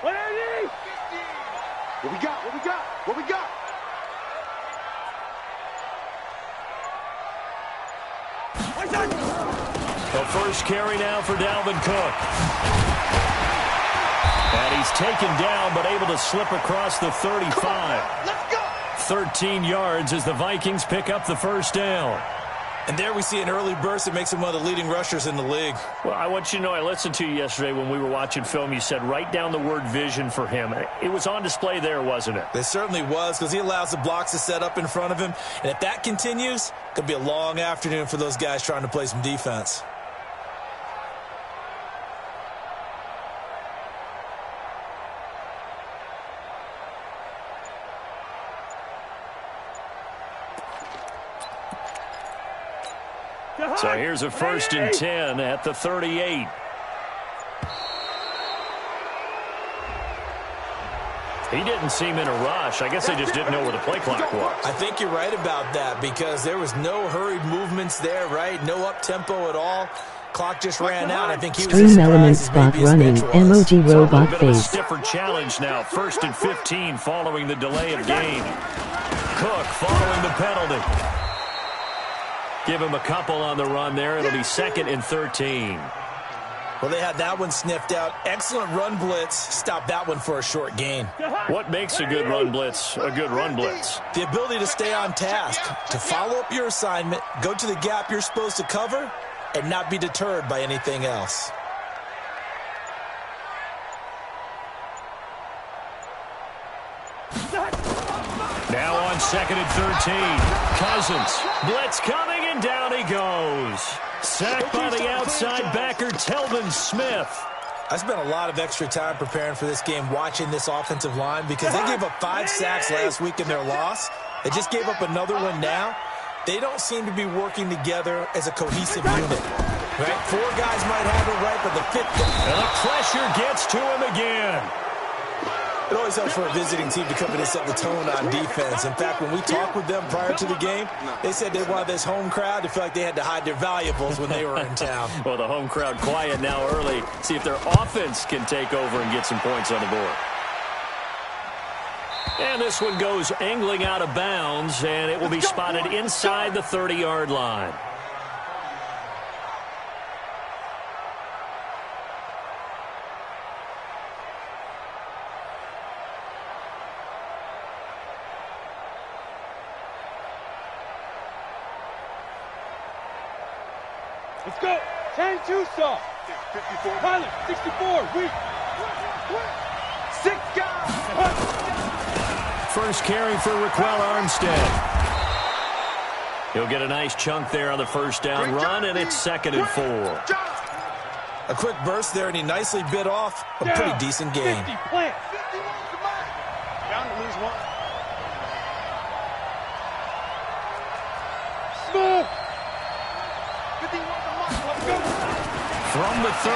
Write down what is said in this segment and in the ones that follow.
What we got? What we got? What we got? The first carry now for Dalvin Cook. And he's taken down, but able to slip across the 35. Let's go! 13 yards as the Vikings pick up the first down. And there we see an early burst that makes him one of the leading rushers in the league. Well, I want you to know, I listened to you yesterday when we were watching film. You said write down the word vision for him. It was on display there, wasn't it? It certainly was, because he allows the blocks to set up in front of him. And if that continues, it could be a long afternoon for those guys trying to play some defense. So here's a 1st and 10 at the 38. He didn't seem in a rush. I guess they just didn't know where the play clock was. I think you're right about that, because there was no hurried movements there, right? No up-tempo at all. Clock just ran out. I think he was Stream element spot running. Emoji robot a face. Stiffer challenge now. 1st and 15 following the delay of game. Cook following the penalty. Give him a couple on the run there. It'll be 2nd and 13. Well, they had that one sniffed out. Excellent run blitz. Stop that one for a short gain. What makes a good run blitz a good run blitz? The ability to stay on task, to follow up your assignment, go to the gap you're supposed to cover, and not be deterred by anything else. Now on 2nd and 13. Cousins. Blitz coming, and down he goes. Sacked by the outside backer, Telvin Smith. I spent a lot of extra time preparing for this game, watching this offensive line, because they gave up 5 sacks last week in their loss. They just gave up another one now. They don't seem to be working together as a cohesive unit. Right? 4 guys might have it right, but the 5th... And the pressure gets to him again. It always helps for a visiting team to come in and set the tone on defense. In fact, when we talked with them prior to the game, they said they wanted this home crowd to feel like they had to hide their valuables when they were in town. Well, the home crowd quiet now early. See if their offense can take over and get some points on the board. And this one goes angling out of bounds, and it will be spotted inside the 30-yard line. Let's go. 10-2 saw. 54. Pilot, 64. We. 6 guys. First carry for Raquel Armstead. He'll get a nice chunk there on the first down run, and it's 2nd and 4. A quick burst there, and he nicely bit off a pretty decent gain. 50, plant. 51 to mine. Down to lose 1. Smoke. 51 to mine. Let's go. From the 35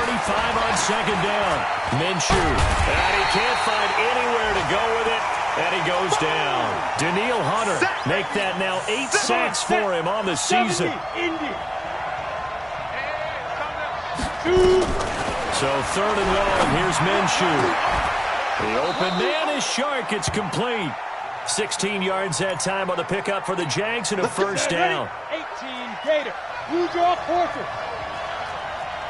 on 2nd down. Minshew. And he can't find anywhere to go with it. And he goes down. Daniil Hunter make that now 8 sacks for him on the season. So 3rd and long. Here's Minshew. The open man is Shark. It's complete. 16 yards that time on the pickup for the Jags and a first down. 18 Gator. Blue draw fortress.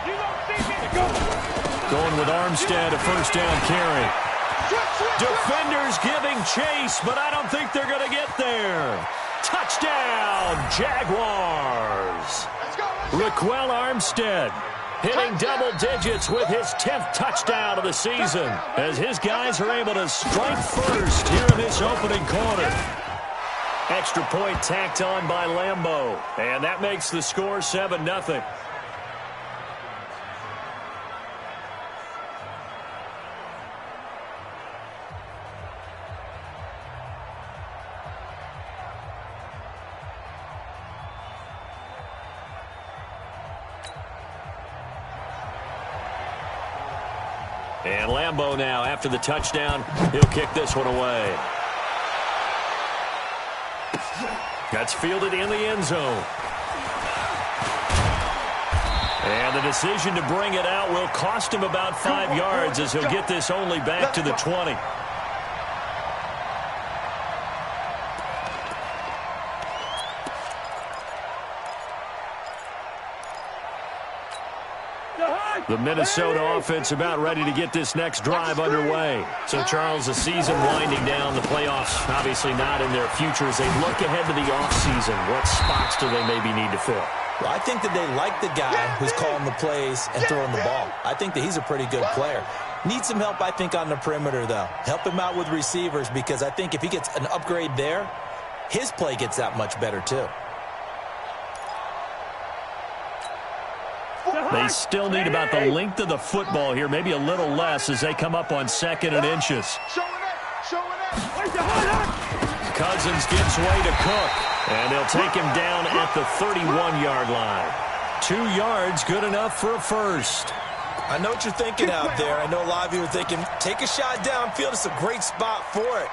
You don't see me to go. Going with Armstead, a first down carry. Defenders giving chase, but I don't think they're going to get there. Touchdown, Jaguars. Raquel Armstead hitting double digits with his 10th touchdown of the season as his guys are able to strike first here in this opening quarter. Extra point tacked on by Lambeau, and that makes the score 7-0. And Lambeau now, after the touchdown, he'll kick this one away. That's fielded in the end zone. And the decision to bring it out will cost him about 5 yards as he'll get this only back to the 20. The Minnesota offense about ready to get this next drive underway. So, Charles, the season winding down, the playoffs obviously not in their future. As they look ahead to the offseason, what spots do they maybe need to fill? Well, I think that they like the guy who's calling the plays and throwing the ball. I think that he's a pretty good player. Needs some help, I think, on the perimeter, though. Help him out with receivers, because I think if he gets an upgrade there, his play gets that much better, too. They still need about the length of the football here, maybe a little less as they come up on 2nd and inches. Cousins gives way to Cook, and they'll take him down at the 31-yard line. 2 yards, good enough for a first. I know what you're thinking out there. I know a lot of you are thinking, take a shot downfield. It's a great spot for it.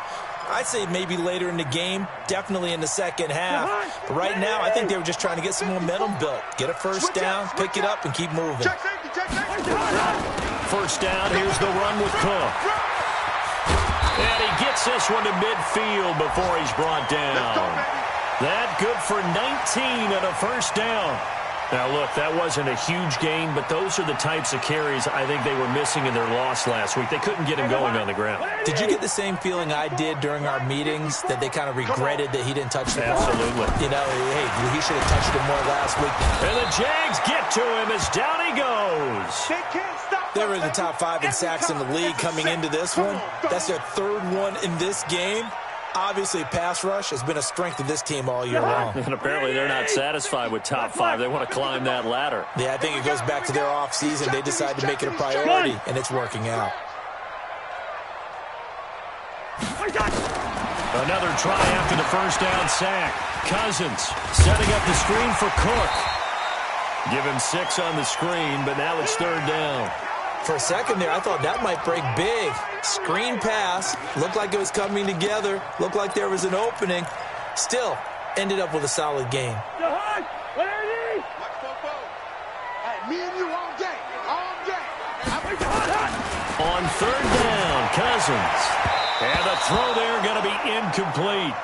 I'd say maybe later in the game, definitely in the second half. But right now, I think they were just trying to get some momentum built. Get a first down, pick it up, and keep moving. First down, here's the run with Cook. And he gets this one to midfield before he's brought down. That good for 19 and a first down. Now, look, that wasn't a huge gain, but those are the types of carries I think they were missing in their loss last week. They couldn't get him going on the ground. Did you get the same feeling I did during our meetings, that they kind of regretted that he didn't touch the ball? Absolutely. You know, hey, he should have touched it more last week. And the Jags get to him as down he goes. They were in the top 5 in sacks in the league coming into this one. That's their 3rd one in this game. Obviously, pass rush has been a strength of this team all year long. And apparently they're not satisfied with top 5. They want to climb that ladder. Yeah, I think it goes back to their offseason. They decided to make it a priority, and it's working out. Another try after the first down sack. Cousins setting up the screen for Cook. Give him 6 on the screen, but now it's 3rd down. For a second there, I thought that might break big. Screen pass. Looked like it was coming together. Looked like there was an opening. Still, ended up with a solid game. On 3rd down, Cousins. And the throw there going to be incomplete.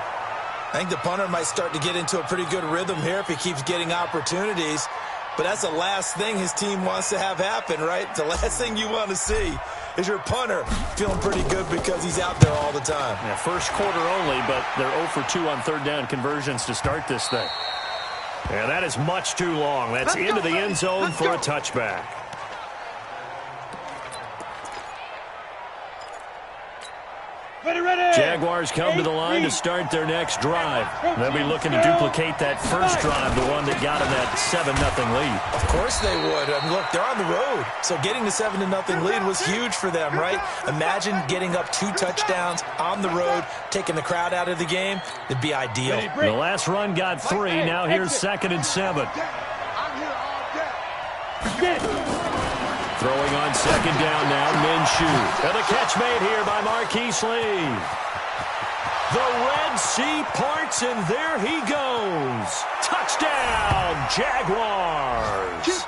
I think the punter might start to get into a pretty good rhythm here if he keeps getting opportunities. But that's the last thing his team wants to have happen, right? The last thing you want to see is your punter feeling pretty good because he's out there all the time. Yeah, first quarter only, but they're 0 for 2 on 3rd down conversions to start this thing. And that is much too long. That's into the end zone for a touchback. Jaguars come to the line to start their next drive. They'll be looking to duplicate that first drive, the one that got them that 7-0 lead. Of course they would. I mean, look, they're on the road. So getting the 7-0 lead was huge for them, right? Imagine getting up 2 touchdowns on the road, taking the crowd out of the game. It'd be ideal. The last run got 3. Now here's 2nd and 7. Throwing on 2nd down now, Minshew. And the catch made here by Marquise Lee. The Red Sea parts, and there he goes. Touchdown, Jaguars.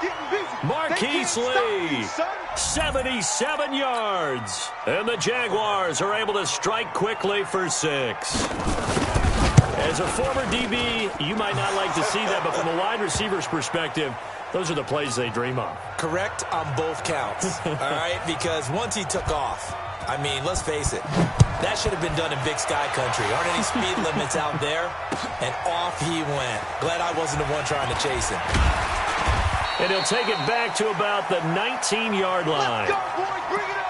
Marquise Lee, 77 yards. And the Jaguars are able to strike quickly for 6. As a former DB, you might not like to see that, but from a wide receiver's perspective, those are the plays they dream of. Correct on both counts, all right? Because once he took off, I mean, let's face it, that should have been done in Big Sky Country. Aren't any speed limits out there? And off he went. Glad I wasn't the one trying to chase him. And he'll take it back to about the 19-yard line. Let's go, boys. Bring it up.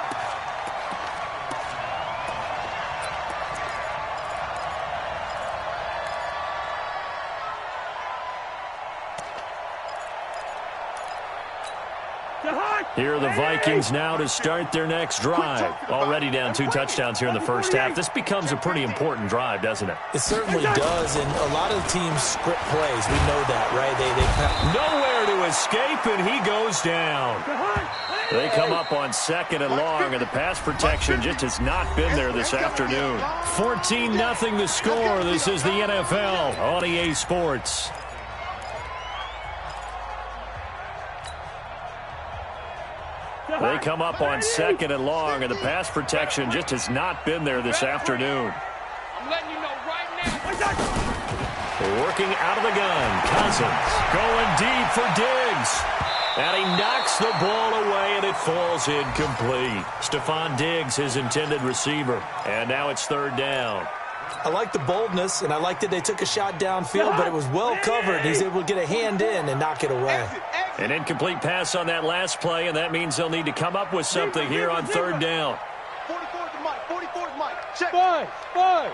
Here are the Vikings now to start their next drive. Already down 2 touchdowns here in the first half. This becomes a pretty important drive, doesn't it? It certainly does, and a lot of teams script plays. We know that, right? They nowhere to escape, and he goes down. They come up on 2nd and long, and the pass protection just has not been there this afternoon. 14-0 the score. This is the NFL on EA Sports. They come up on 2nd and long, and the pass protection just has not been there this afternoon. I'm letting you know right now. Working out of the gun. Cousins going deep for Diggs. And he knocks the ball away, and it falls incomplete. Stephon Diggs, his intended receiver. And now it's 3rd down. I like the boldness, and I like that they took a shot downfield, but it was well covered. He's able to get a hand in and knock it away. An incomplete pass on that last play, and that means they'll need to come up with something here on 3rd down. 44th Mike. 44th Mike. Check. Five.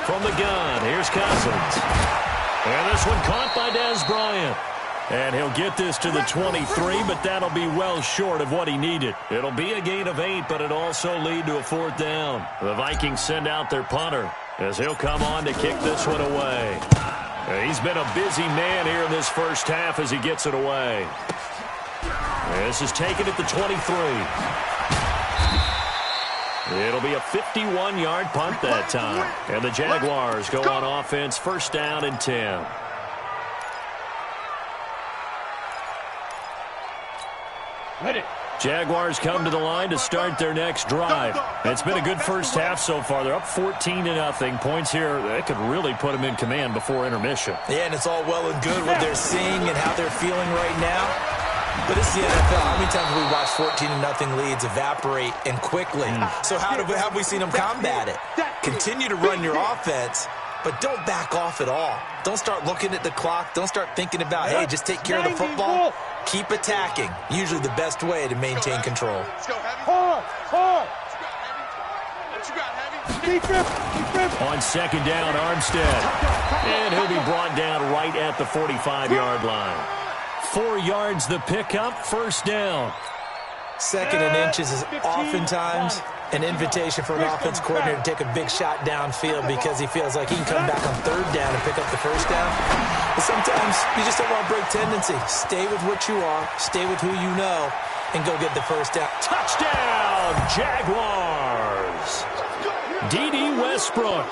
From the gun, here's Cousins. And this one caught by Dez Bryant. And he'll get this to the 23, but that'll be well short of what he needed. It'll be a gain of 8, but it'll also lead to a 4th down. The Vikings send out their punter as he'll come on to kick this one away. He's been a busy man here in this first half as he gets it away. This is taken at the 23. It'll be a 51-yard punt that time. And the Jaguars go on offense, 1st down and 10. Jaguars come to the line to start their next drive. It's been a good first half so far. They're up 14-0. Points here that could really put them in command before intermission. Yeah, and it's all well and good what they're seeing and how they're feeling right now. But this is the NFL. How many times have we watched 14-0 leads evaporate and quickly? So how have we seen them combat it? Continue to run your offense, but don't back off at all. Don't start looking at the clock. Don't start thinking about, hey, just take care of the football. Keep attacking. Usually the best way to maintain control. Hard. On 2nd down, Armstead. And he'll be brought down right at the 45-yard line. 4 yards the pickup, 1st down. 2nd and inches is oftentimes an invitation for an offense coordinator to take a big shot downfield because he feels like he can come back on 3rd down and pick up the 1st down. But sometimes you just don't want to break tendency. Stay with what you are, stay with who you know, and go get the 1st down. Touchdown, Jaguars! D.D. Westbrook,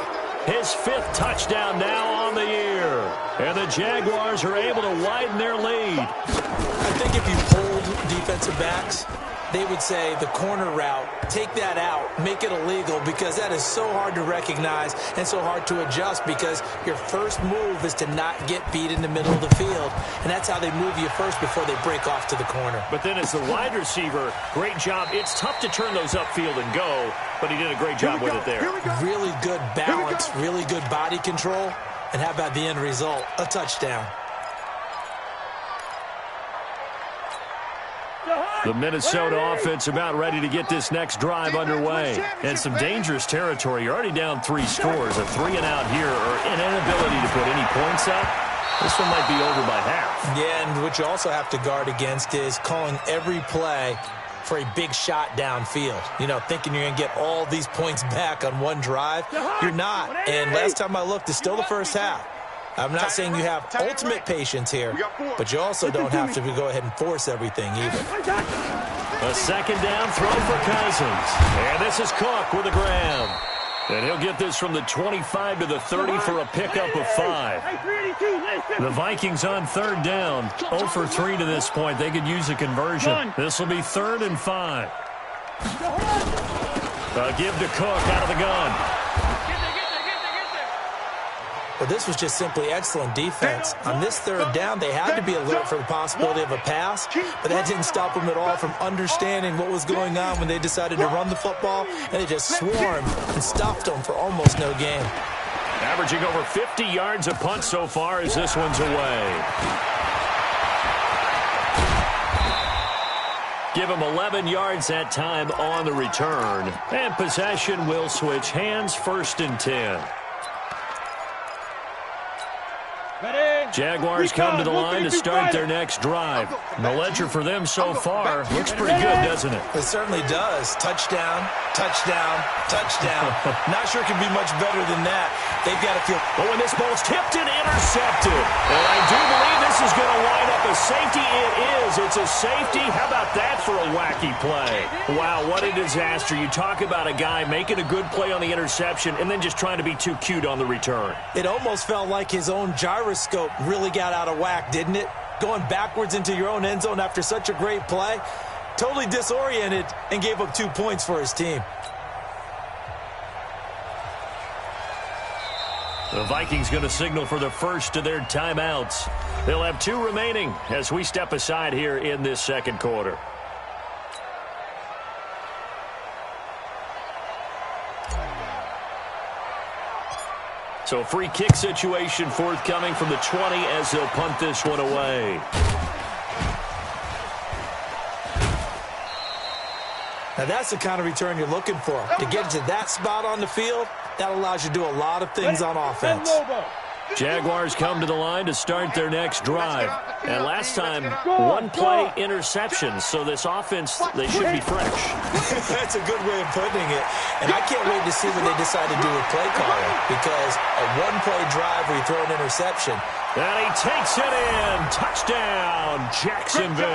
his 5th touchdown now on the year. And the Jaguars are able to widen their lead. I think if you polled defensive backs, they would say the corner route, take that out, make it illegal, because that is so hard to recognize and so hard to adjust because your first move is to not get beat in the middle of the field. And that's how they move you first before they break off to the corner. But then as the wide receiver, great job. It's tough to turn those upfield and go, but he did a great job with it there. Really good balance, really good body control. And how about the end result? A touchdown. The Minnesota offense about ready to get this next drive underway. And some dangerous territory. You're already down 3 scores. A 3-and-out here or an inability to put any points up. This one might be over by half. Yeah, and what you also have to guard against is calling every play for a big shot downfield. You know, thinking you're going to get all these points back on one drive. You're not. And last time I looked, it's still the first half. I'm not saying you have ultimate patience here, but you also don't have to go ahead and force everything either. A 2nd down throw for Cousins. And this is Cook with a grab. And he'll get this from the 25 to the 30 for a pickup of 5. The Vikings on 3rd down. 0 for 3 to this point. They could use a conversion. This will be 3rd and 5. A give to Cook out of the gun. Well, this was just simply excellent defense. On this 3rd down, they had to be alert for the possibility of a pass, but that didn't stop them at all from understanding what was going on when they decided to run the football, and they just swarmed and stuffed them for almost no gain. Averaging over 50 yards a punt so far as this one's away. Give him 11 yards that time on the return. And possession will switch hands, 1st and 10. Jaguars come to the line to start their next drive. The ledger for them so far looks pretty good, doesn't it? It certainly does. Touchdown, touchdown, touchdown. Not sure it can be much better than that. They've got to feel... Oh, and this ball's tipped and intercepted. And I do believe this is going to wind up a safety. It is. It's a safety. How about that for a wacky play? Wow, what a disaster. You talk about a guy making a good play on the interception and then just trying to be too cute on the return. It almost felt like his own gyroscope really got out of whack, didn't it? going backwards into your own end zone after such a great play. Totally disoriented and gave up 2 points for his team. The Vikings going to signal for the first of their timeouts. They'll have 2 remaining as we step aside here in this second quarter. So a free kick situation forthcoming from the 20 as they'll punt this one away. Now that's the kind of return you're looking for. To get to that spot on the field, that allows you to do a lot of things on offense. Jaguars come to the line to start their next drive. And last time, 1-play interceptions. So this offense, they should be fresh. That's a good way of putting it. And I can't wait to see what they decide to do with play calling. Because a 1-play drive where you throw an interception. And he takes it in. Touchdown, Jacksonville.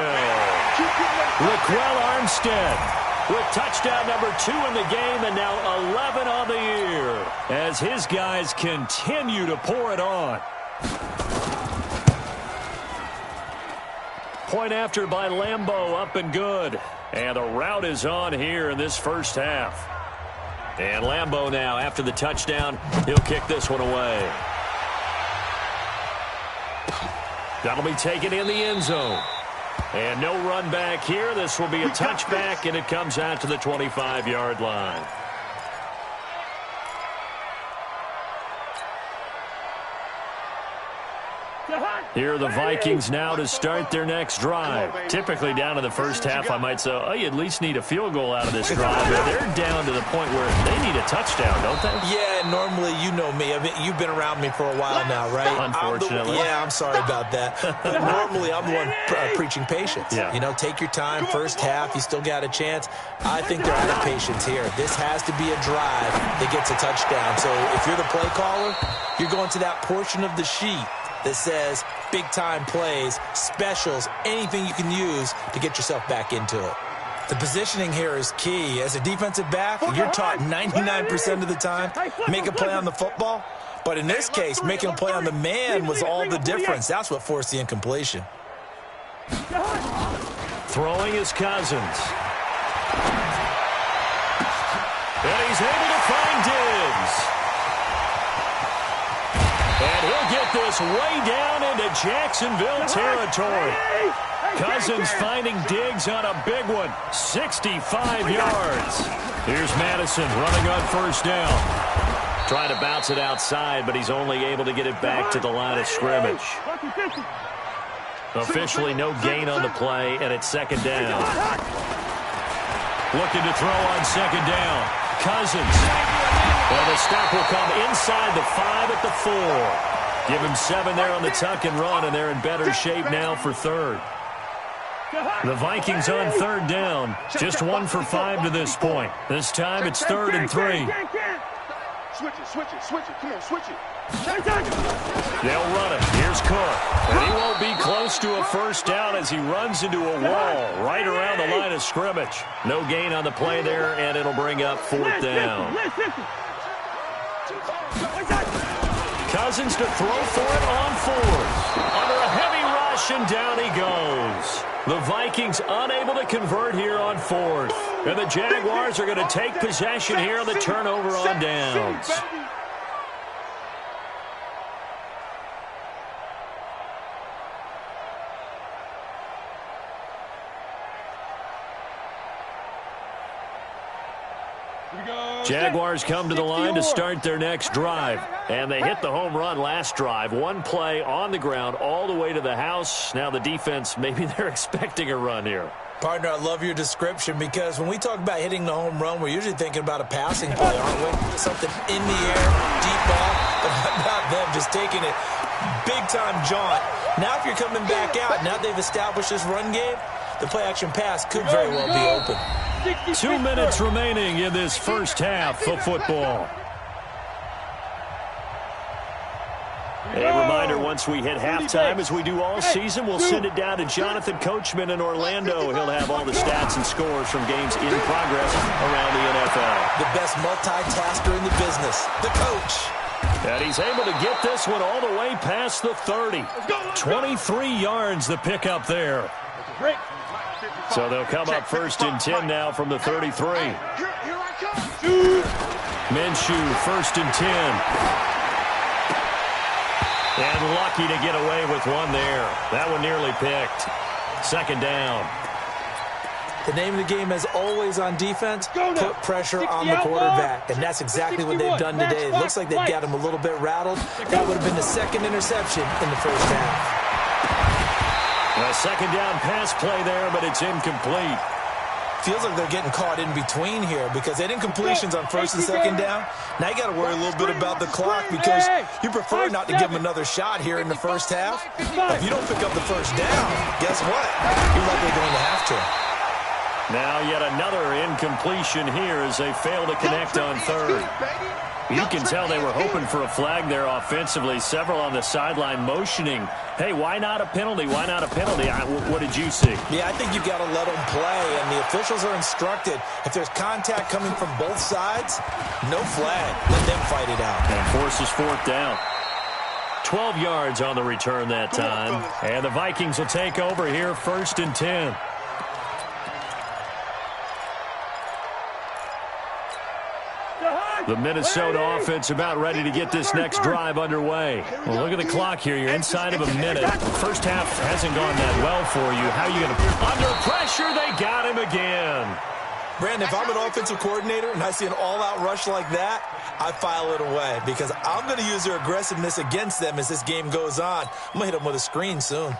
Raquel Armstead with touchdown number 2 in the game and now 11 on the year as his guys continue to pour it on. Point after by Lambeau, up and good. And the route is on here in this first half. And Lambeau now, after the touchdown, he'll kick this one away. That'll be taken in the end zone. And no run back here. This will be a touchback, and it comes out to the 25-yard line. Here are the Vikings now to start their next drive. Typically down to the first half, I might say, oh, you at least need a field goal out of this drive. But they're down to the point where they need a touchdown, don't they? Yeah, normally, you know me. I mean, you've been around me for a while now, right? Unfortunately. I'm sorry about that. But normally, I'm the one preaching patience. Yeah. You know, take your time. First half, you still got a chance. I think they're out of patience here. This has to be a drive that gets a touchdown. So if you're the play caller, you're going to that portion of the sheet that says big-time plays, specials, anything you can use to get yourself back into it. The positioning here is key. As a defensive back, you're taught 99% of the time, make a play on the football. But in this case, making a play on the man was all the difference. That's what forced the incompletion. Throwing is Cousins. And he's able to find Diggs. And he'll get this way down into Jacksonville territory. Cousins finding Diggs on a big one. 65 yards. Here's Madison running on first down. Trying to bounce it outside, but he's only able to get it back to the line of scrimmage. Officially no gain on the play, and it's second down. Looking to throw on second down. Cousins. Well, the stop will come inside the 5 at the 4. Give him 7 there on the tuck and run, and they're in better shape now for third. The Vikings on third down. Just 1 for 5 to this point. This time it's 3rd and 3. Switch it. Come on, switch it. They'll run it. Here's Cook. And he won't be close to a first down as he runs into a wall right around the line of scrimmage. No gain on the play there, and it'll bring up 4th down. Cousins to throw for it on 4th. Under a heavy rush, and down he goes. The Vikings unable to convert here on 4th. And the Jaguars are going to take possession here on the turnover on downs. Jaguars come to the line to start their next drive. And they hit the home run last drive. 1 play on the ground all the way to the house. Now the defense, maybe they're expecting a run here. Partner, I love your description because when we talk about hitting the home run, we're usually thinking about a passing play, aren't we? Something in the air, deep ball, but how about them just taking it big-time jaunt. Now if you're coming back out, now they've established this run game, the play-action pass could very well be open. 2 minutes remaining in this first half of football. A reminder, once we hit halftime, as we do all season, we'll send it down to Jonathan Coachman in Orlando. He'll have all the stats and scores from games in progress around the NFL. The best multitasker in the business, the coach. And he's able to get this one all the way past the 30. 23 yards the pickup there. So they'll come up first and 10 now from the 33. Minshew, first and 10. And lucky to get away with one there. That one nearly picked. Second down. The name of the game, as always on defense, put pressure on the quarterback. And that's exactly what they've done today. It looks like they've got him a little bit rattled. That would have been the second interception in the first half. A second down pass play there, but it's incomplete. Feels like they're getting caught in between here because they didn't completions on first and second down. Now you got to worry a little bit about the clock because you prefer not to give them another shot here in the first half. If you don't pick up the first down, guess what? You're likely going to have to. Now yet another incompletion here as they fail to connect on third. You can tell they were hoping for a flag there offensively. Several on the sideline motioning, hey, why not a penalty? Why not a penalty? What did you see? Yeah, I think you've got to let them play, and the officials are instructed. If there's contact coming from both sides, no flag. Let them fight it out. And forces fourth down. 12 yards on the return that time. And the Vikings will take over here first and 10. The Minnesota offense about ready to get this next drive underway. Well, look at the clock here. You're inside of a minute. First half hasn't gone that well for you. How are you going to... Under pressure, they got him again. Brandon, if I'm an offensive coordinator and I see an all-out rush like that, I file it away because I'm going to use their aggressiveness against them as this game goes on. I'm going to hit them with a screen soon.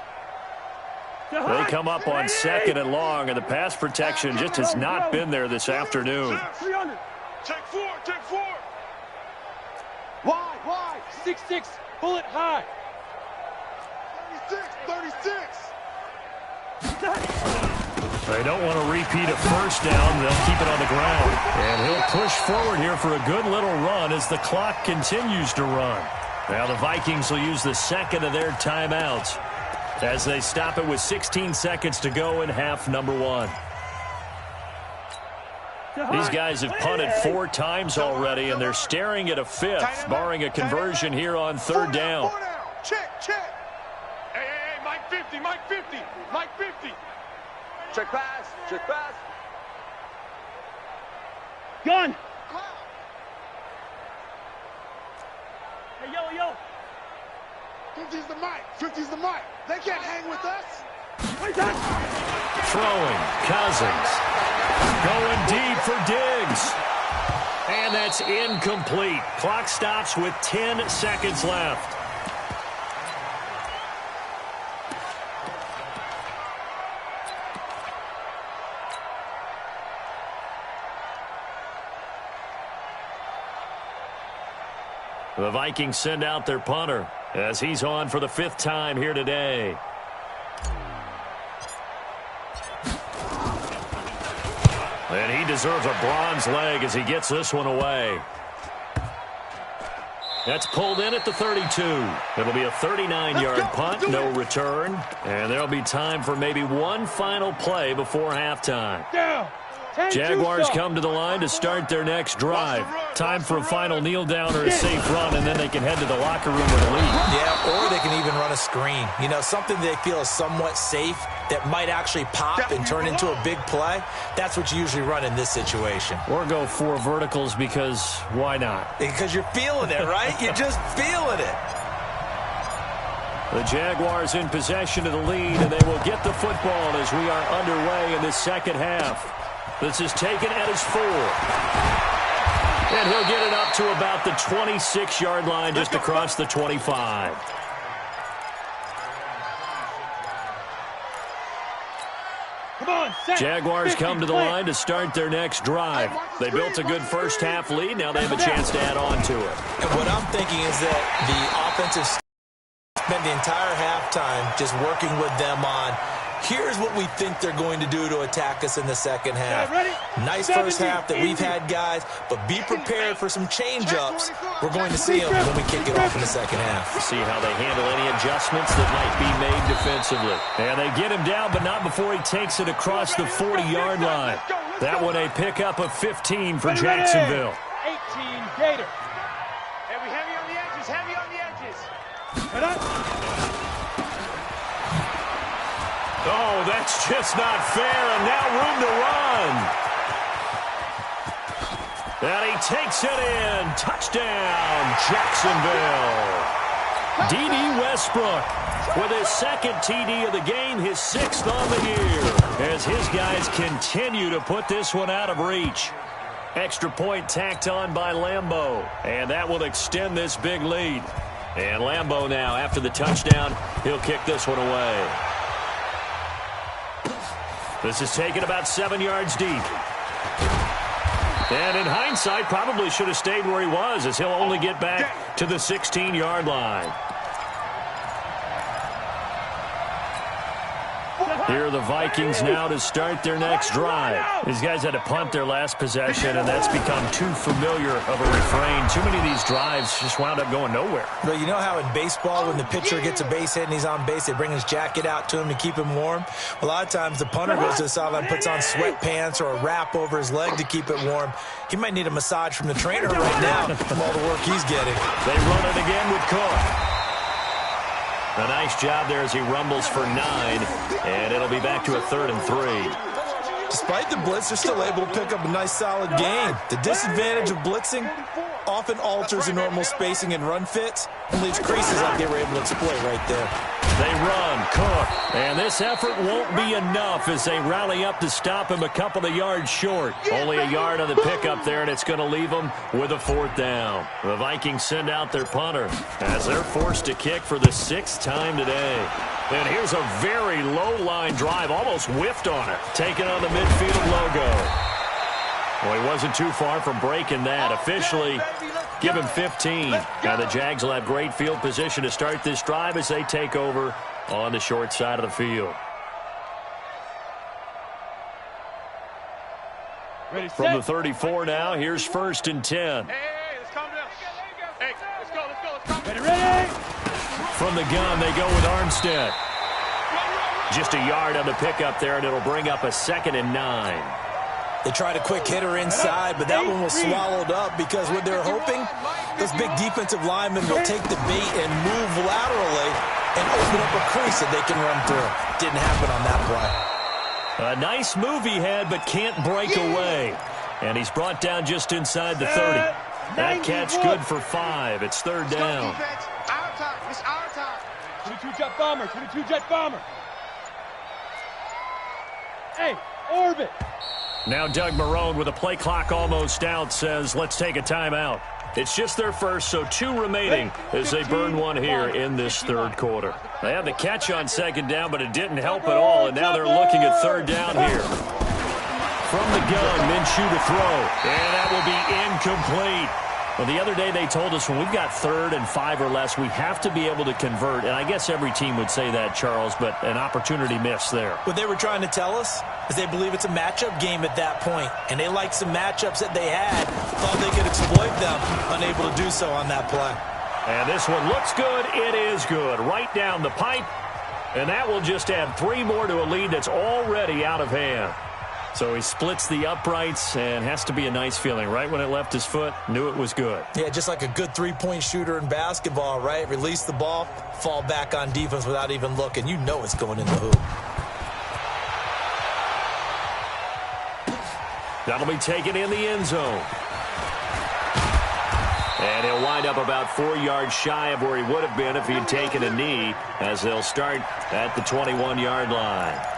They come up on second and long, and the pass protection just has not been there this afternoon. Take four. Wide. 6-6. Pull it high. 36. They don't want to repeat a first down. They'll keep it on the ground. And he'll push forward here for a good little run as the clock continues to run. Now the Vikings will use the second of their timeouts as they stop it with 16 seconds to go in half number one. These guys have punted 4 times already, and they're staring at a fifth, barring a conversion here on third down. Check. Hey, Mike 50. Check pass. Gun. Hey, yo. 50's the mic. They can't hang with us. Throwing, Cousins. Going deep for Diggs. And that's incomplete. Clock stops with 10 seconds left. The Vikings send out their punter as he's on for the 5th time here today. And he deserves a bronze leg as he gets this one away. That's pulled in at the 32. It'll be a 39-yard punt, no return. And there'll be time for maybe one final play before halftime. Jaguars come to the line to start their next drive. Time for a final kneel down or a safe run, and then they can head to the locker room with a lead. Yeah, or they can even run a screen. You know, something they feel is somewhat safe that might actually pop and turn into a big play. That's what you usually run in this situation. Or go 4 verticals because why not? Because you're feeling it, right? You're just feeling it. The Jaguars in possession of the lead, and they will get the football as we are underway in the second half. This is taken at his 4. And he'll get it up to about the 26-yard line just across the 25. Jaguars come to the line to start their next drive. They built a good first half lead. Now they have a chance to add on to it. And what I'm thinking is that the offensive spent the entire halftime just working with them on here's what we think they're going to do to attack us in the second half. Nice first half that we've had, guys, but be prepared for some change-ups. We're going to see them when we kick it off in the second half. See how they handle any adjustments that might be made defensively. And they get him down, but not before he takes it across the 40-yard line. That one a pickup of 15 for Jacksonville. 18 Gator. And we heavy on the edges. Oh, that's just not fair, and now room to run. And he takes it in. Touchdown, Jacksonville. D.D. Westbrook with his second TD of the game, his 6th on the year, as his guys continue to put this one out of reach. Extra point tacked on by Lambeau, and that will extend this big lead. And Lambeau now, after the touchdown, he'll kick this one away. This is taken about 7 yards deep. And in hindsight, probably should have stayed where he was, as he'll only get back to the 16-yard line. Here are the Vikings now to start their next drive. These guys had to punt their last possession, and that's become too familiar of a refrain. Too many of these drives just wound up going nowhere. But you know how in baseball, when the pitcher gets a base hit and he's on base, they bring his jacket out to him to keep him warm? A lot of times the punter goes to the sideline, puts on sweatpants or a wrap over his leg to keep it warm. He might need a massage from the trainer right now from all the work he's getting. They run it again with Cook. A nice job there as he rumbles for 9, and it'll be back to a 3rd and 3. Despite the blitz, they're still able to pick up a nice, solid gain. The disadvantage of blitzing often alters the normal spacing and run fits and leaves creases like they were able to exploit right there. They run, Cook, and this effort won't be enough as they rally up to stop him a couple of yards short. Only a yard on the pickup there, and it's going to leave them with a 4th down. The Vikings send out their punter as they're forced to kick for the 6th time today. And here's a very low-line drive, almost whiffed on it, taking on the midfield logo. Well, he wasn't too far from breaking that. Officially, give him 15. Now the Jags will have great field position to start this drive as they take over on the short side of the field. From the 34 now, here's 1st and 10. Hey, let's calm down. Hey, let's go. Ready? From the gun, they go with Armstead. Just a yard on the pickup there, and it'll bring up a 2nd and 9. They tried a quick hitter inside, but that one was swallowed up because what they're hoping, those big defensive linemen will take the bait and move laterally and open up a crease that they can run through. Didn't happen on that play. A nice move he had, but can't break away. And he's brought down just inside the 30. That catch good for 5. It's 3rd down. Our time. It's our time. 22-jet bomber. 22-jet bomber. Hey, orbit. Now Doug Marrone, with a play clock almost out, says, let's take a timeout. It's just their first, so 2 remaining as they burn one here in this 3rd quarter. They had the catch on 2nd down, but it didn't help at all, and now they're looking at 3rd down here. From the gun, Minshew to throw, and that will be incomplete. Well, the other day they told us when we've got 3rd and 5 or less, we have to be able to convert. And I guess every team would say that, Charles, but an opportunity missed there. What they were trying to tell us is they believe it's a matchup game at that point. And they liked some matchups that they had, thought they could exploit them, unable to do so on that play. And this one looks good. It is good. Right down the pipe. And that will just add 3 more to a lead that's already out of hand. So he splits the uprights, and has to be a nice feeling. Right when it left his foot, knew it was good. Yeah, just like a good 3-point shooter in basketball, right? Release the ball, fall back on defense without even looking. You know it's going in the hoop. That'll be taken in the end zone. And he'll wind up about 4 yards shy of where he would have been if he had taken a knee, as they'll start at the 21-yard line.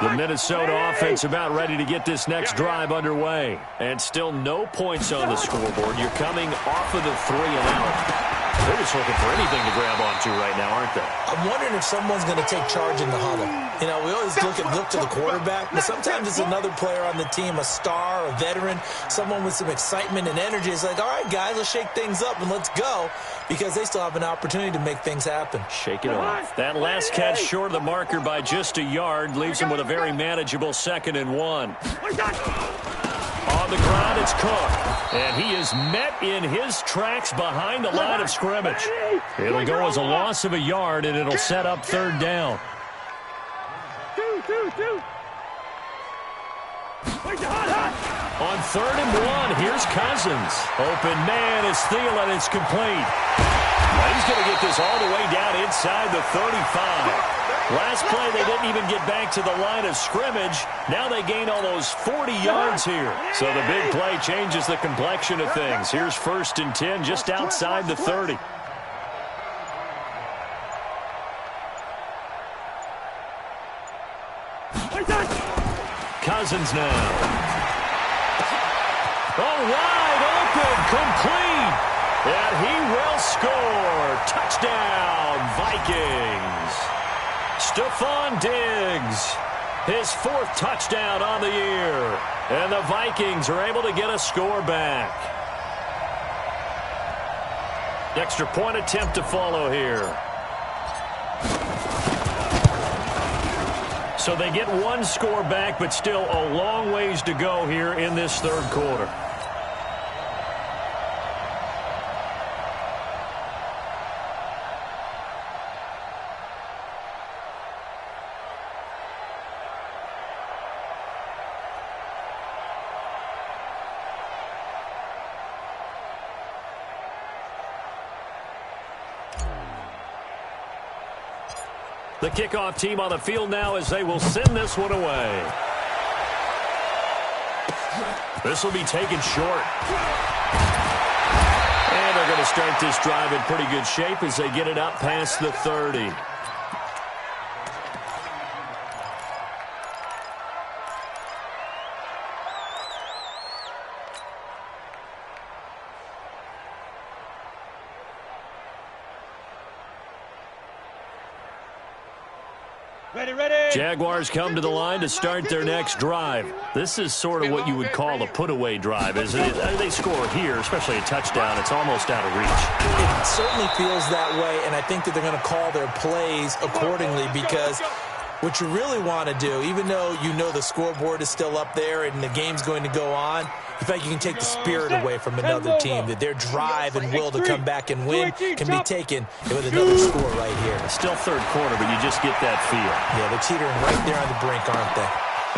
The Minnesota offense about ready to get this next drive underway. And still no points on the scoreboard. You're coming off of the 3 and out. They're just looking for anything to grab onto right now, aren't they? I'm wondering if someone's going to take charge in the huddle. You know, we always look to the quarterback, but sometimes it's another player on the team, a star, a veteran, someone with some excitement and energy. It's like, all right, guys, let's shake things up and let's go, because they still have an opportunity to make things happen. Shake it off. That last catch short of the marker by just a yard leaves him with a very manageable 2nd and 1. On the ground, it's Cook. And he is met in his tracks behind the line of scrimmage. It'll go as a loss of a yard, and it'll set up 3rd down. On 3rd and 1, here's Cousins. Open man is Thielen. It's complete. Well, he's going to get this all the way down inside the 35. Last play, they didn't even get back to the line of scrimmage. Now they gain almost 40 yards here. So the big play changes the complexion of things. Here's 1st and 10 just outside the 30. Cousins now. Oh, wide open, complete. And he will score. Touchdown, Vikings. Stephon Diggs, his 4th touchdown on the year. And the Vikings are able to get a score back. Extra point attempt to follow here. So they get 1 score back, but still a long ways to go here in this 3rd quarter. The kickoff team on the field now as they will send this one away. This will be taken short. And they're going to start this drive in pretty good shape as they get it up past the 30. Jaguars come to the line to start their next drive. This is sort of what you would call a put-away drive, isn't it? They score here, especially a touchdown. It's almost out of reach. It certainly feels that way, and I think that they're going to call their plays accordingly because what you really want to do, even though you know the scoreboard is still up there and the game's going to go on, you think you can take the spirit away from another team, that their drive and will to come back and win can be taken with another score right here. It's still 3rd quarter, but you just get that feel. Yeah, they're teetering right there on the brink, aren't they?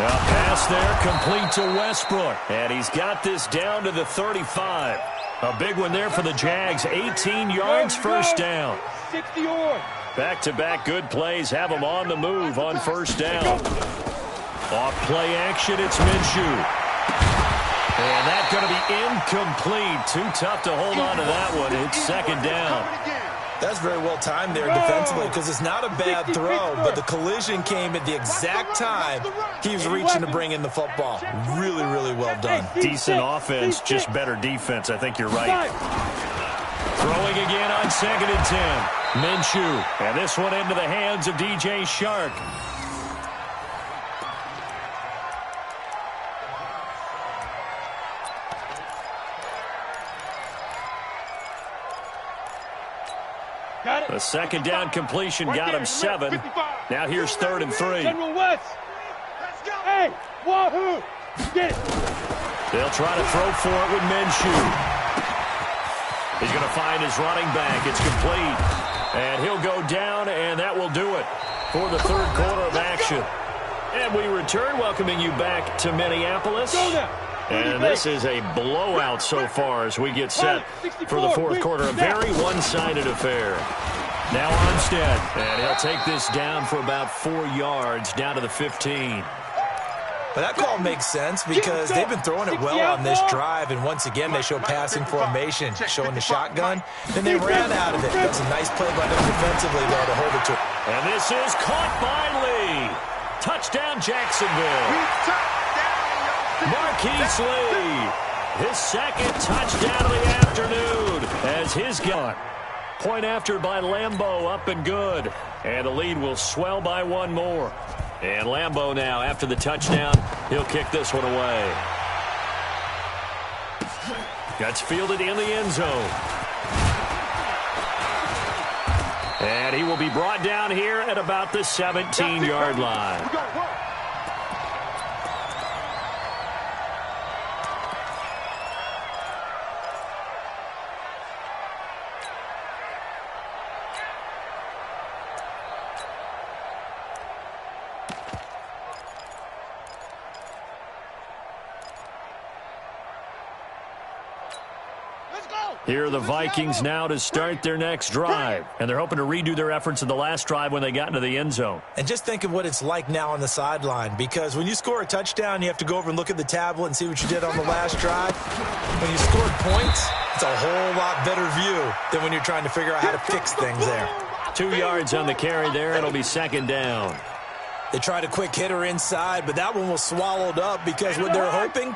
A pass there, complete to Westbrook. And he's got this down to the 35. A big one there for the Jags. 18 yards, 1st down. 60 yards. Back-to-back good plays have them on the move on 1st down. Off play action, it's Minshew. And that's going to be incomplete. Too tough to hold on to that one. It's 2nd down. That's very well timed there defensively because it's not a bad throw, but the collision came at the exact time he was reaching to bring in the football. Really, really well done. Decent offense, just better defense. I think you're right. Throwing again on 2nd and 10. Minshew. And this one into the hands of DJ Shark. The 2nd down completion got him 7. Now here's 3rd and 3. General West. Hey, wahoo! Get it. They'll try to throw for it with Minshew. He's going to find his running back. It's complete. And he'll go down, and that will do it for the 3rd quarter of action. And we return, welcoming you back to Minneapolis. And this is a blowout so far as we get set for the 4th quarter. A very one-sided affair. Now Armstead, and he'll take this down for about 4 yards, down to the 15. But that call makes sense because they've been throwing it well on this drive, and once again they show passing formation, showing the shotgun. Then they ran out of it. That's a nice play by them defensively, though, to hold it to. And this is caught by Lee. Touchdown, Jacksonville. Marquise Lee, his 2nd touchdown of the afternoon as his gun. Point after by Lambeau, up and good. And the lead will swell by 1 more. And Lambeau now, after the touchdown, he'll kick this one away. Gets fielded in the end zone. And he will be brought down here at about the 17-yard line. Here are the Vikings now to start their next drive. And they're hoping to redo their efforts in the last drive when they got into the end zone. And just think of what it's like now on the sideline, because when you score a touchdown, you have to go over and look at the tablet and see what you did on the last drive. When you scored points, it's a whole lot better view than when you're trying to figure out how to fix things there. 2 yards on the carry there. It'll be second down. They tried a quick hitter inside, but that one was swallowed up because what they're hoping,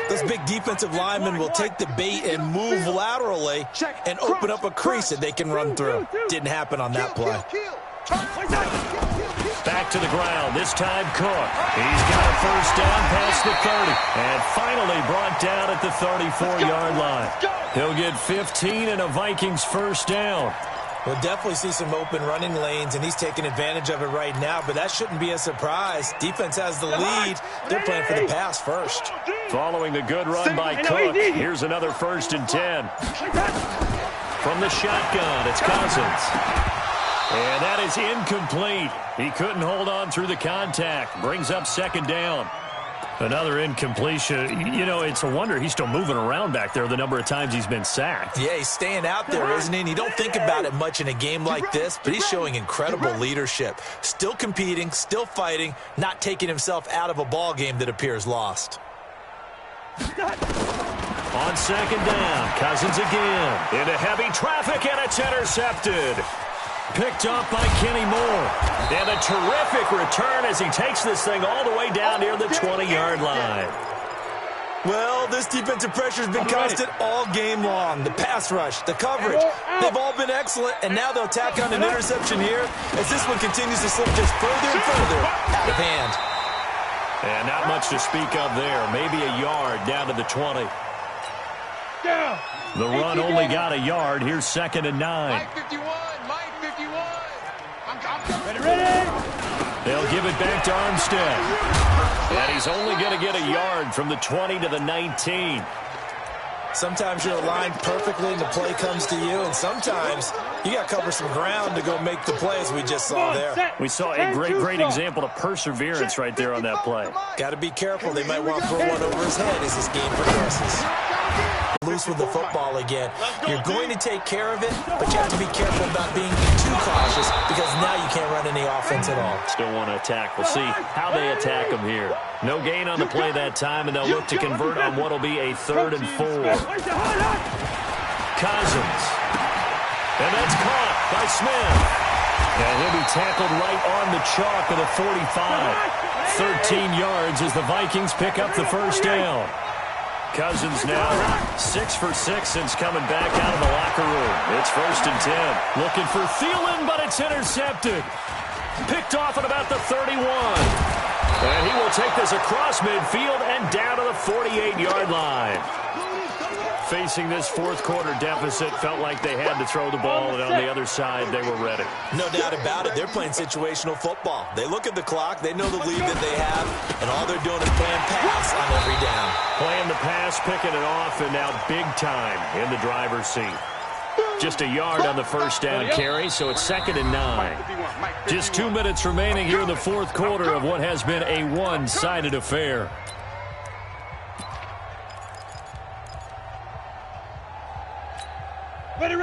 those big defensive linemen will take the bait and move laterally and open up a crease that they can run through. Didn't happen on that play. Back to the ground. This time Cook. He's got a first down past the 30. And finally brought down at the 34-yard line. He'll get 15 and a Vikings first down. We'll definitely see some open running lanes, and he's taking advantage of it right now, but that shouldn't be a surprise. Defense has the lead. They're playing for the pass first. Following the good run by Cook, here's another 1st and 10. From the shotgun, it's Cousins. And that is incomplete. He couldn't hold on through the contact. Brings up second down. Another incompletion. You know, it's a wonder he's still moving around back there the number of times he's been sacked. Yeah, he's staying out there, isn't he? And you don't think about it much in a game like this, but he's showing incredible leadership. Still competing, still fighting, not taking himself out of a ball game that appears lost. On second down, Cousins again. Into heavy traffic, and it's intercepted. Picked up by Kenny Moore. And a terrific return as he takes this thing all the way down near the 20-yard line. Well, this defensive pressure has been constant all game long. The pass rush, the coverage, they've all been excellent, and now they'll tack on an interception here as this one continues to slip just further and further out of hand. And not much to speak of there. Maybe a yard down to the 20. The run only got a yard. Here's 2nd and 9. Mike 51. They'll give it back to Armstead. And he's only going to get a yard from the 20 to the 19. Sometimes you're aligned perfectly and the play comes to you, and sometimes you got to cover some ground to go make the play, as we just saw there. We saw a great example of perseverance right there on that play. Got to be careful. They might want to throw one over his head as this game progresses. Loose with the football again. You're going to take care of it, but you have to be careful about being too cautious because now you can't run any offense at all. Still want to attack. We'll see how they attack him here. No gain on the play that time, and they'll look to convert on what will be a 3rd and 4. Cousins. And that's caught by Smith. And he'll be tackled right on the chalk of the 45. 13 yards as the Vikings pick up the first down. Cousins now 6 for 6 since coming back out of the locker room. It's 1st and 10. Looking for Thielen, but it's intercepted. Picked off at about the 31. And he will take this across midfield and down to the 48-yard line. Facing this fourth-quarter deficit, felt like they had to throw the ball, and on the other side, they were ready. No doubt about it. They're playing situational football. They look at the clock. They know the lead that they have, and all they're doing is playing pass on every down. Playing the pass, picking it off, and now big time in the driver's seat. Just a yard on the first down carry, so it's 2nd and 9. Just 2 minutes remaining here in the fourth quarter of what has been a one-sided affair.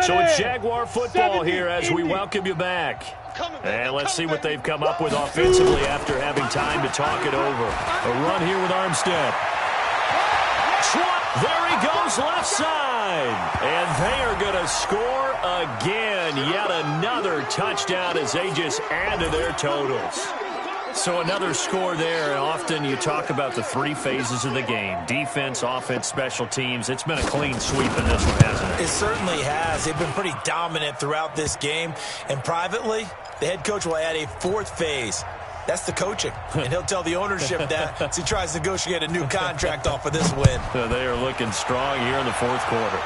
So it's Jaguar football here as we welcome you back. And let's see what they've come up with offensively after having time to talk it over. A run here with Armstead. There he goes left side. And they are going to score again. Yet another touchdown as they just add to their totals. So another score there, and often you talk about the 3 phases of the game. Defense, offense, special teams. It's been a clean sweep in this one, hasn't it? It certainly has. They've been pretty dominant throughout this game. And privately, the head coach will add a 4th phase. That's the coaching. And he'll tell the ownership that as he tries to negotiate a new contract off of this win. So they are looking strong here in the fourth quarter.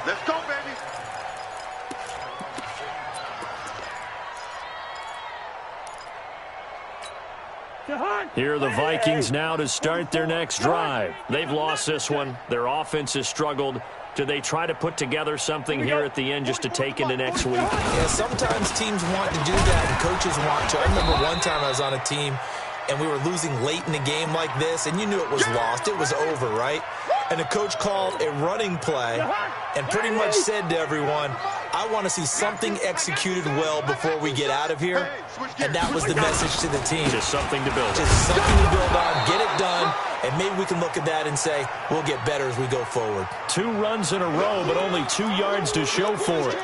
Let's go, baby. Here are the Vikings now to start their next drive. They've lost this one. Their offense has struggled. Do they try to put together something here at the end just to take into next week? Yeah, sometimes teams want to do that and coaches want to. I remember one time I was on a team and we were losing late in the game like this, and you knew it was lost, it was over, right? And the coach called a running play and pretty much said to everyone, I want to see something executed well before we get out of here. And that was the message to the team. Just something to build on. Just something to build on, get it done, and maybe we can look at that and say, we'll get better as we go forward. 2 runs in a row, but only 2 yards to show for it.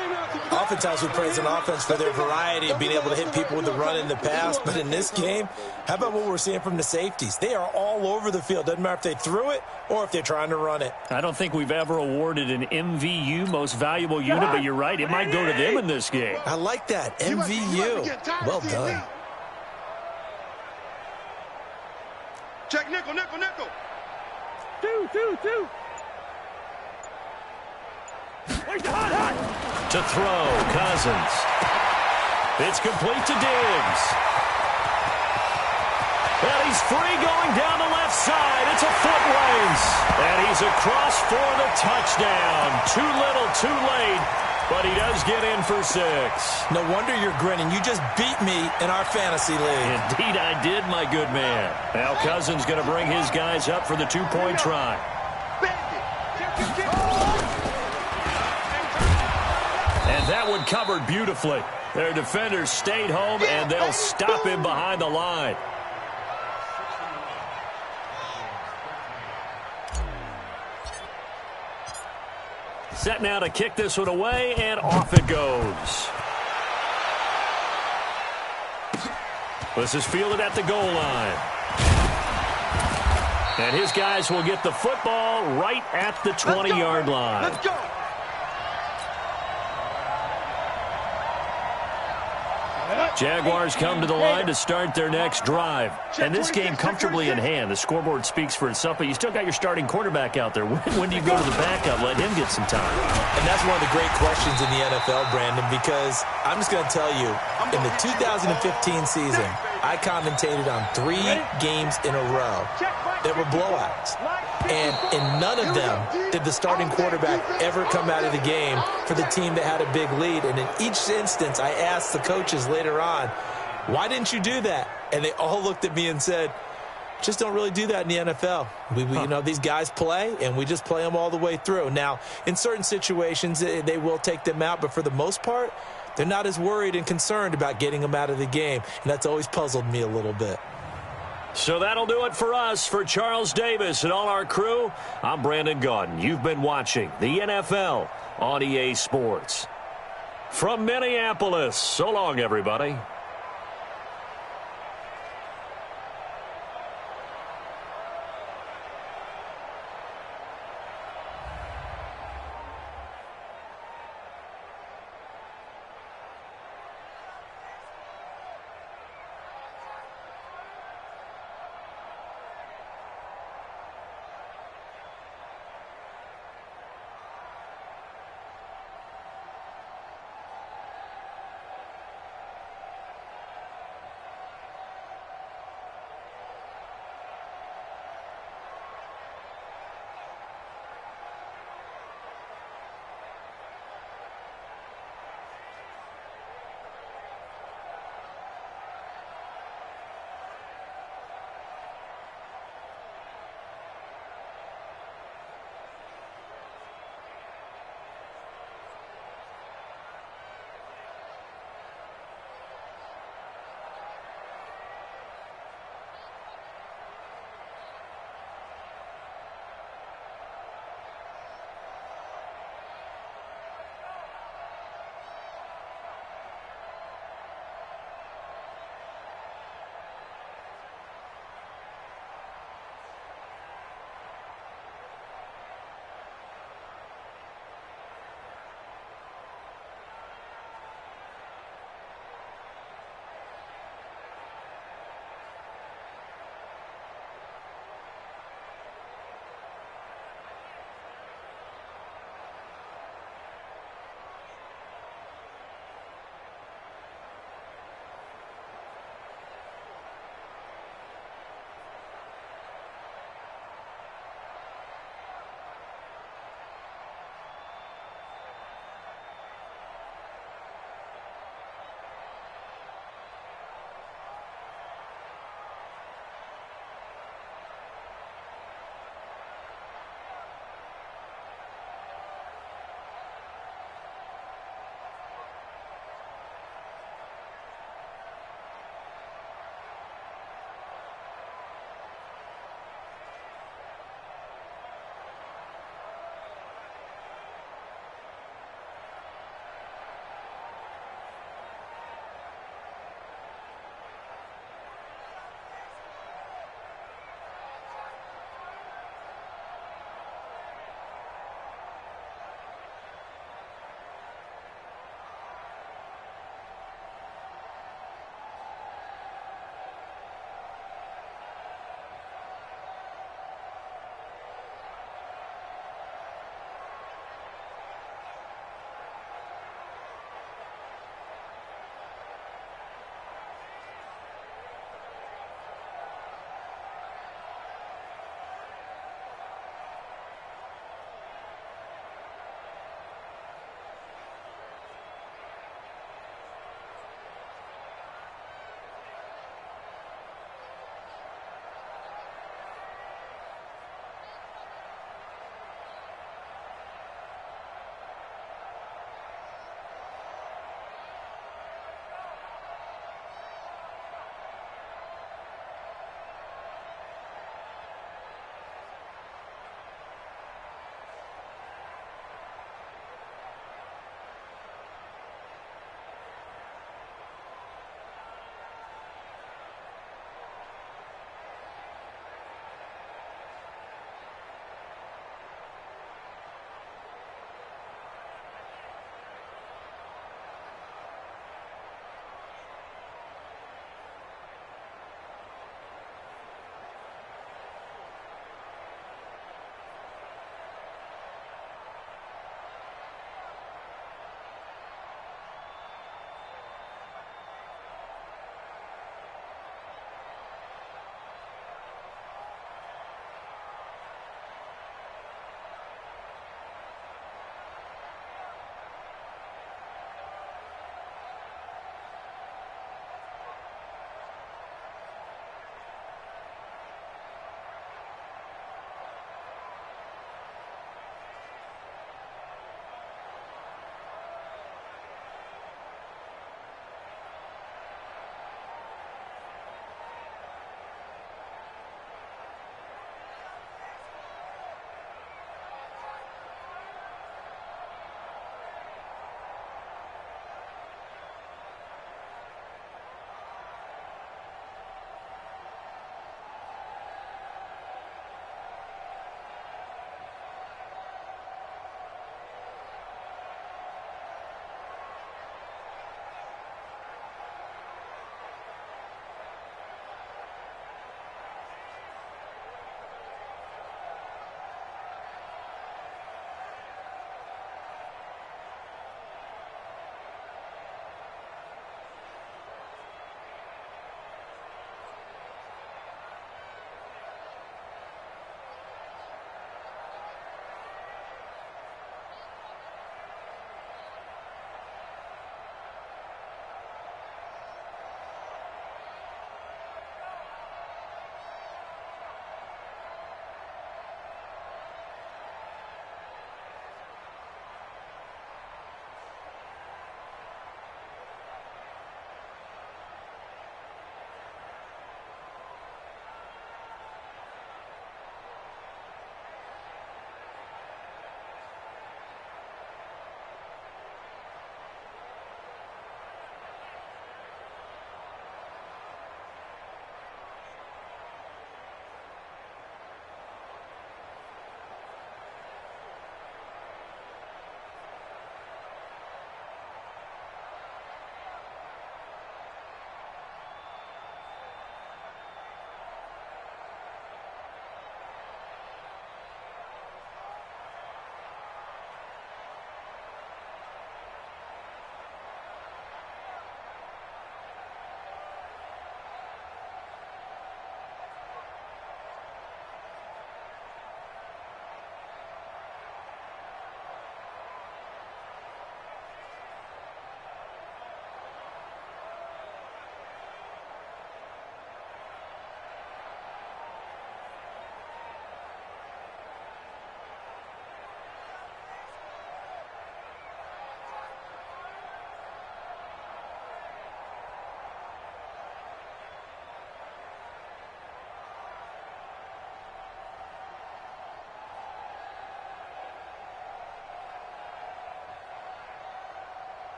Oftentimes we praise an offense for their variety of being able to hit people with the run in the pass, but in this game, how about what we're seeing from the safeties? They are all over the field. Doesn't matter if they threw it or if they're trying to run it. I don't think we've ever awarded an MVU, most valuable unit, but you're right, it might go to them in this game. I like that, MVU. Well done. Check nickel, nickel, nickel. 2. To throw, Cousins. It's complete to Diggs. And he's free going down the left side. It's a foot race. And he's across for the touchdown. Too little, too late. But he does get in for 6. No wonder you're grinning. You just beat me in our fantasy league. Indeed I did, my good man. Now Cousins going to bring his guys up for the 2-point try. And that one covered beautifully. Their defenders stayed home, and they'll stop him behind the line. Set now to kick this one away, and off it goes. This is fielded at the goal line. And his guys will get the football right at the 20-yard line. Let's go. Jaguars come to the line to start their next drive. And this game comfortably in hand. The scoreboard speaks for itself, but you still got your starting quarterback out there. When do you go to the backup? Let him get some time. And that's one of the great questions in the NFL, Brandon, because I'm just going to tell you, in the 2015 season, I commentated on 3 games in a row that were blowouts. And in none of them did the starting quarterback ever come out of the game for the team that had a big lead. And in each instance, I asked the coaches later on, why didn't you do that? And they all looked at me and said, just don't really do that in the NFL. You know, these guys play, and we just play them all the way through. Now, in certain situations, they will take them out, but for the most part, they're not as worried and concerned about getting them out of the game. And that's always puzzled me a little bit. So that'll do it for us. For Charles Davis and all our crew, I'm Brandon Gaudin. You've been watching the NFL on EA Sports. From Minneapolis, so long, everybody.